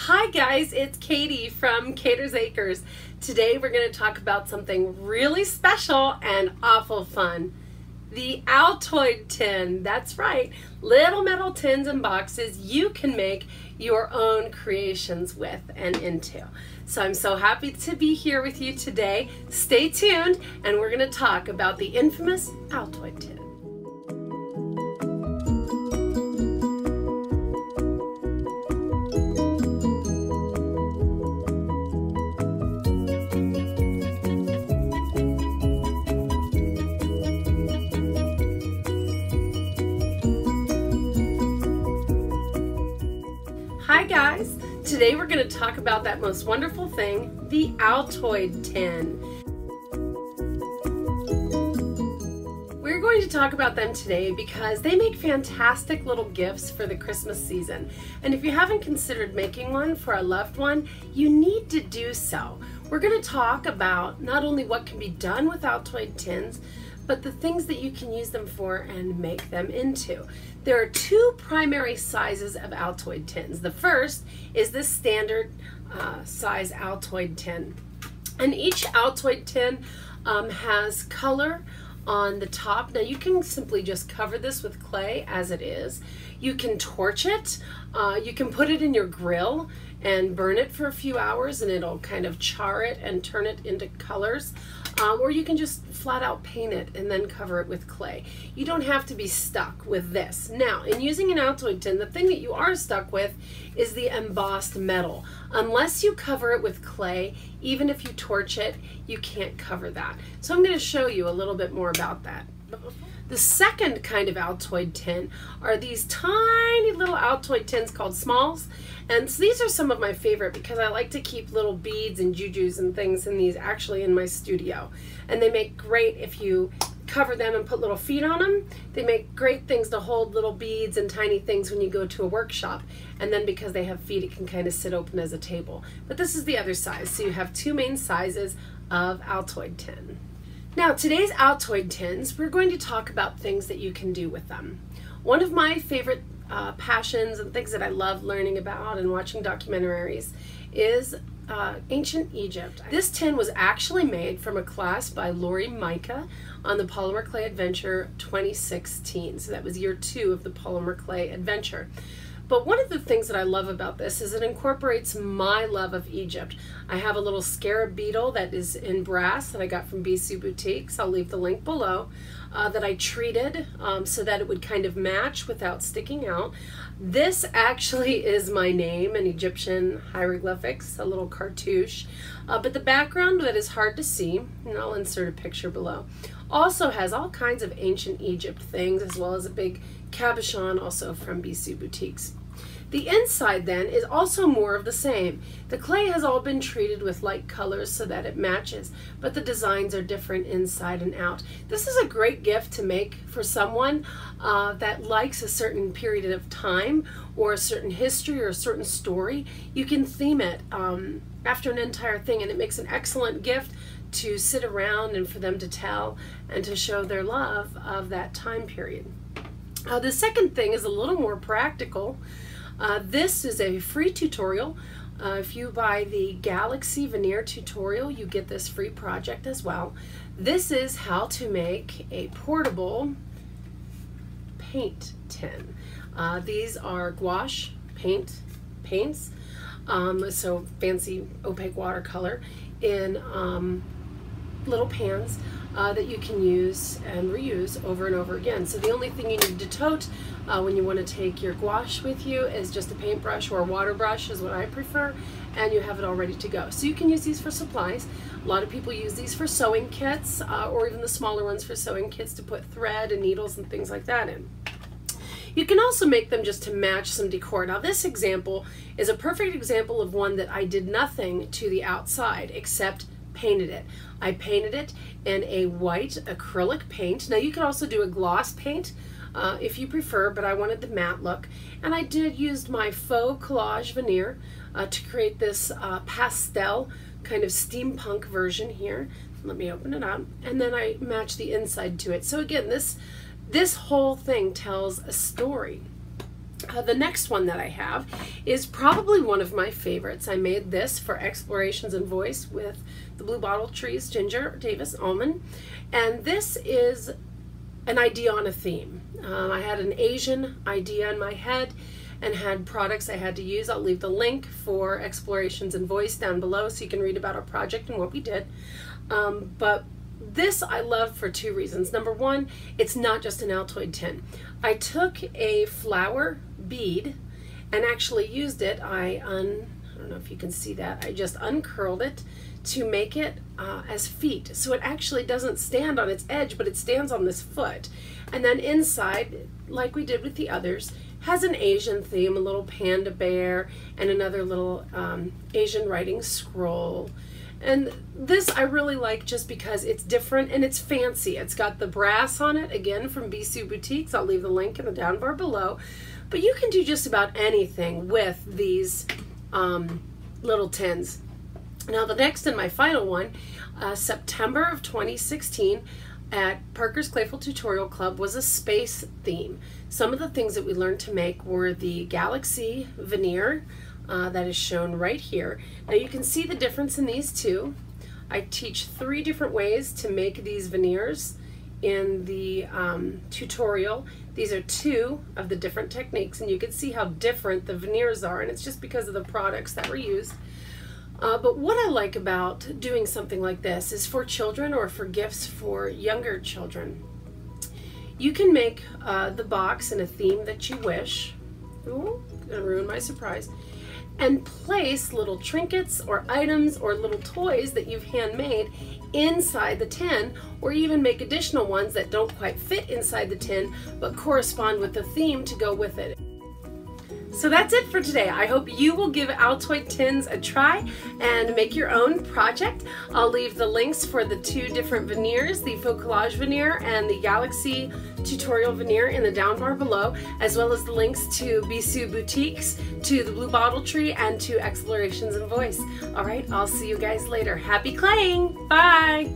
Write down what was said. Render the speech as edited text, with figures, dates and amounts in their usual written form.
Hi guys, it's Katie from KatersAcres. Today we're going to talk about something really special and awful fun. The Altoid tin. That's right, little metal tins and boxes you can make your own creations with and into. So I'm so happy to be here with you today. Stay tuned and we're going to talk about the infamous Altoid tin. Hi guys, today we're going to talk about that most wonderful thing, the Altoid tin. We're going to talk about them today because they make fantastic little gifts for the Christmas season. And if you haven't considered making one for a loved one, you need to do so. We're going to talk about not only what can be done with Altoid tins, but the things that you can use them for and make them into. There are two primary sizes of Altoid tins. The first is this standard size Altoid tin. And each Altoid tin has color on the top. Now you can simply just cover this with clay as it is. You can torch it. You can put it in your grill and burn it for a few hours and it'll kind of char it and turn it into colors. Or you can just flat out paint it and then cover it with clay. You don't have to be stuck with this. Now, in using an Altoid tin, the thing that you are stuck with is the embossed metal. Unless you cover it with clay, even if you torch it, you can't cover that. So I'm going to show you a little bit more about that. The second kind of Altoid tin are these tiny little Altoid tins called smalls. And so these are some of my favorite because I like to keep little beads and jujus and things in these actually in my studio. And they make great if you cover them and put little feet on them. They make great things to hold little beads and tiny things when you go to a workshop. And then because they have feet, it can kind of sit open as a table. But this is the other size. So you have two main sizes of Altoid tin. Now, today's Altoid tins, we're going to talk about things that you can do with them. One of my favorite passions and things that I love learning about and watching documentaries is ancient Egypt. This tin was actually made from a class by Lori Micah on the Polymer Clay Adventure 2016. So that was year 2 of the Polymer Clay Adventure. But one of the things that I love about this is it incorporates my love of Egypt. I have a little scarab beetle that is in brass that I got from BC Boutiques. I'll leave the link below. That I treated so that it would kind of match without sticking out. This actually is my name in Egyptian hieroglyphics, a little cartouche. But the background that is hard to see, and I'll insert a picture below, also has all kinds of ancient Egypt things, as well as a big cabochon also from BC Boutiques. The inside then is also more of the same. The clay has all been treated with light colors so that it matches, but the designs are different inside and out. This is a great gift to make for someone that likes a certain period of time or a certain history or a certain story. You can theme it after an entire thing, and it makes an excellent gift to sit around and for them to tell and to show their love of that time period. The second thing is a little more practical. This is a free tutorial. If you buy the Galaxy Veneer tutorial, you get this free project as well. This is how to make a portable paint tin. These are gouache paints, so fancy opaque watercolor in little pans that you can use and reuse over and over again. So the only thing you need to tote when you want to take your gouache with you is just a paintbrush or a water brush is what I prefer, and you have it all ready to go. So you can use these for supplies. A lot of people use these for sewing kits or even the smaller ones for sewing kits to put thread and needles and things like that in. You can also make them just to match some decor. Now this example is a perfect example of one that I did nothing to the outside except painted it. I painted it in a white acrylic paint. Now you can also do a gloss paint if you prefer, but I wanted the matte look. And I did use my faux collage veneer to create this pastel kind of steampunk version here. Let me open it up. And then I matched the inside to it. So again, this whole thing tells a story. The next one that I have is probably one of my favorites. I made this for Explorations in Voice with the Blue Bottle Trees Ginger Davis Almond, and this is an idea on a theme. I had an Asian idea in my head and had products I had to use. I'll leave the link for Explorations in Voice down below so you can read about our project and what we did. But this I love for two reasons. Number one, it's not just an Altoid tin. I took a flower bead and actually used it. I don't know if you can see that. I just uncurled it to make it as feet. So it actually doesn't stand on its edge, but it stands on this foot. And then inside, like we did with the others, has an Asian theme, a little panda bear and another little Asian writing scroll. And this I really like just because it's different and it's fancy. It's got the brass on it, again from Bisou Boutiques. I'll leave the link in the down bar below. But you can do just about anything with these little tins. Now the next and my final one, September of 2016 at Parker's Playful Tutorial Club, was a space theme. Some of the things that we learned to make were the Galaxy Veneer that is shown right here. Now you can see the difference in these two. I teach 3 different ways to make these veneers in the tutorial. These are 2 of the different techniques, and you can see how different the veneers are, and it's just because of the products that were used. But what I like about doing something like this is for children or for gifts for younger children. You can make the box in a theme that you wish. Ooh, gonna ruin my surprise. And place little trinkets or items or little toys that you've handmade inside the tin, or even make additional ones that don't quite fit inside the tin but correspond with the theme to go with it. So that's it for today. I hope you will give Altoid tins a try and make your own project. I'll leave the links for the 2 different veneers, the Faux Collage Veneer and the Galaxy Tutorial Veneer, in the down bar below, as well as the links to Bisou Boutiques, to the Blue Bottle Tree, and to Explorations in Voice. All right, I'll see you guys later. Happy claying! Bye!